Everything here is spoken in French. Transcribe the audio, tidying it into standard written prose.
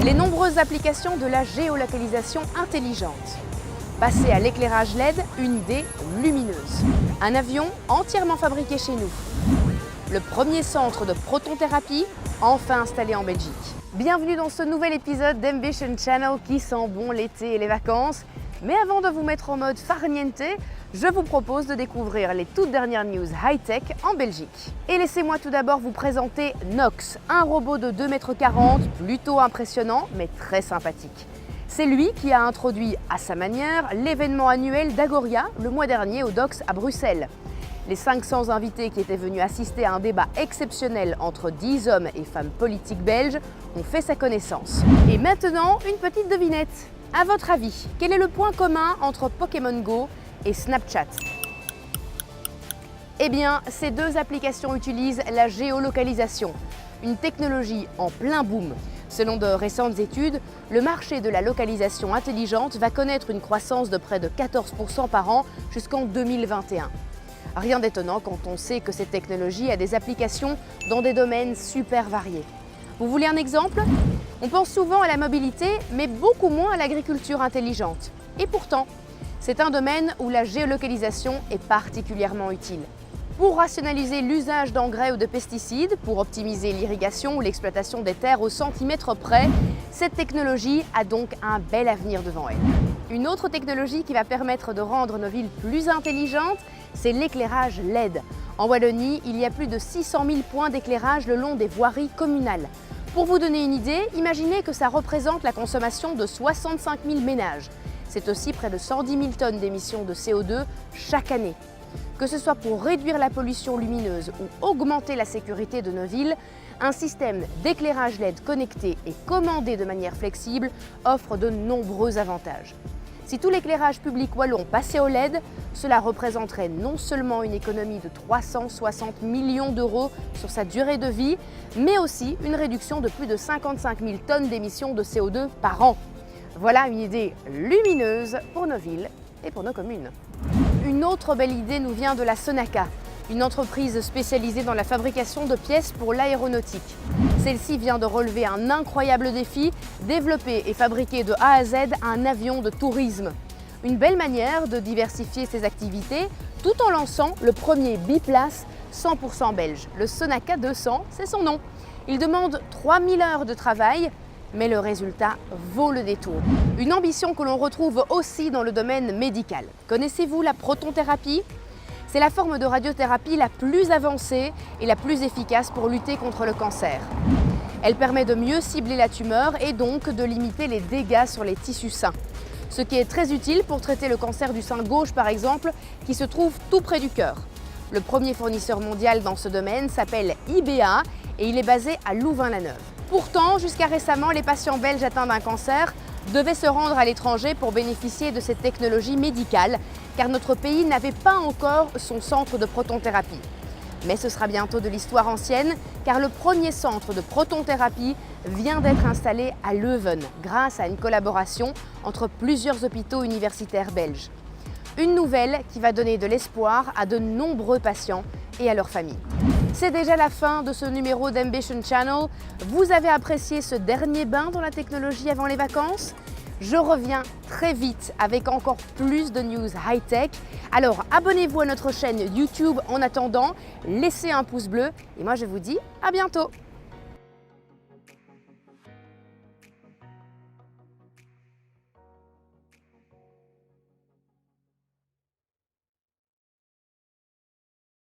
Les nombreuses applications de la géolocalisation intelligente. Passer à l'éclairage LED, une idée lumineuse. Un avion entièrement fabriqué chez nous. Le premier centre de protonthérapie, enfin installé en Belgique. Bienvenue dans ce nouvel épisode d'Ambition Channel qui sent bon l'été et les vacances. Mais avant de vous mettre en mode farniente, je vous propose de découvrir les toutes dernières news high-tech en Belgique. Et laissez-moi tout d'abord vous présenter Nox, un robot de 2,40 m, plutôt impressionnant mais très sympathique. C'est lui qui a introduit à sa manière l'événement annuel d'Agoria le mois dernier au Docks à Bruxelles. Les 500 invités qui étaient venus assister à un débat exceptionnel entre 10 hommes et femmes politiques belges ont fait sa connaissance. Et maintenant, une petite devinette. À votre avis, quel est le point commun entre Pokémon Go et Snapchat? Eh bien, ces deux applications utilisent la géolocalisation, une technologie en plein boom. Selon de récentes études, le marché de la localisation intelligente va connaître une croissance de près de 14% par an jusqu'en 2021. Rien d'étonnant quand on sait que cette technologie a des applications dans des domaines super variés. Vous voulez un exemple? On pense souvent à la mobilité, mais beaucoup moins à l'agriculture intelligente. Et pourtant, c'est un domaine où la géolocalisation est particulièrement utile. Pour rationaliser l'usage d'engrais ou de pesticides, pour optimiser l'irrigation ou l'exploitation des terres au centimètre près, cette technologie a donc un bel avenir devant elle. Une autre technologie qui va permettre de rendre nos villes plus intelligentes, c'est l'éclairage LED. En Wallonie, il y a plus de 600 000 points d'éclairage le long des voiries communales. Pour vous donner une idée, imaginez que ça représente la consommation de 65 000 ménages. C'est aussi près de 110 000 tonnes d'émissions de CO2 chaque année. Que ce soit pour réduire la pollution lumineuse ou augmenter la sécurité de nos villes, un système d'éclairage LED connecté et commandé de manière flexible offre de nombreux avantages. Si tout l'éclairage public wallon passait au LED, cela représenterait non seulement une économie de 360 millions d'euros sur sa durée de vie, mais aussi une réduction de plus de 55 000 tonnes d'émissions de CO2 par an. Voilà une idée lumineuse pour nos villes et pour nos communes. Une autre belle idée nous vient de la Sonaca, une entreprise spécialisée dans la fabrication de pièces pour l'aéronautique. Celle-ci vient de relever un incroyable défi, développer et fabriquer de A à Z un avion de tourisme. Une belle manière de diversifier ses activités tout en lançant le premier biplace 100% belge. Le Sonaca 200, c'est son nom. Il demande 3000 heures de travail, mais le résultat vaut le détour. Une ambition que l'on retrouve aussi dans le domaine médical. Connaissez-vous la protonthérapie ? C'est la forme de radiothérapie la plus avancée et la plus efficace pour lutter contre le cancer. Elle permet de mieux cibler la tumeur et donc de limiter les dégâts sur les tissus sains. Ce qui est très utile pour traiter le cancer du sein gauche par exemple, qui se trouve tout près du cœur. Le premier fournisseur mondial dans ce domaine s'appelle IBA et il est basé à Louvain-la-Neuve. Pourtant, jusqu'à récemment, les patients belges atteints d'un cancer devaient se rendre à l'étranger pour bénéficier de cette technologie médicale, car notre pays n'avait pas encore son centre de protonthérapie. Mais ce sera bientôt de l'histoire ancienne, car le premier centre de protonthérapie vient d'être installé à Leuven, grâce à une collaboration entre plusieurs hôpitaux universitaires belges. Une nouvelle qui va donner de l'espoir à de nombreux patients et à leurs familles. C'est déjà la fin de ce numéro d'Ambition Channel. Vous avez apprécié ce dernier bain dans la technologie avant les vacances? Je reviens très vite avec encore plus de news high-tech. Alors abonnez-vous à notre chaîne YouTube en attendant, laissez un pouce bleu et moi je vous dis à bientôt.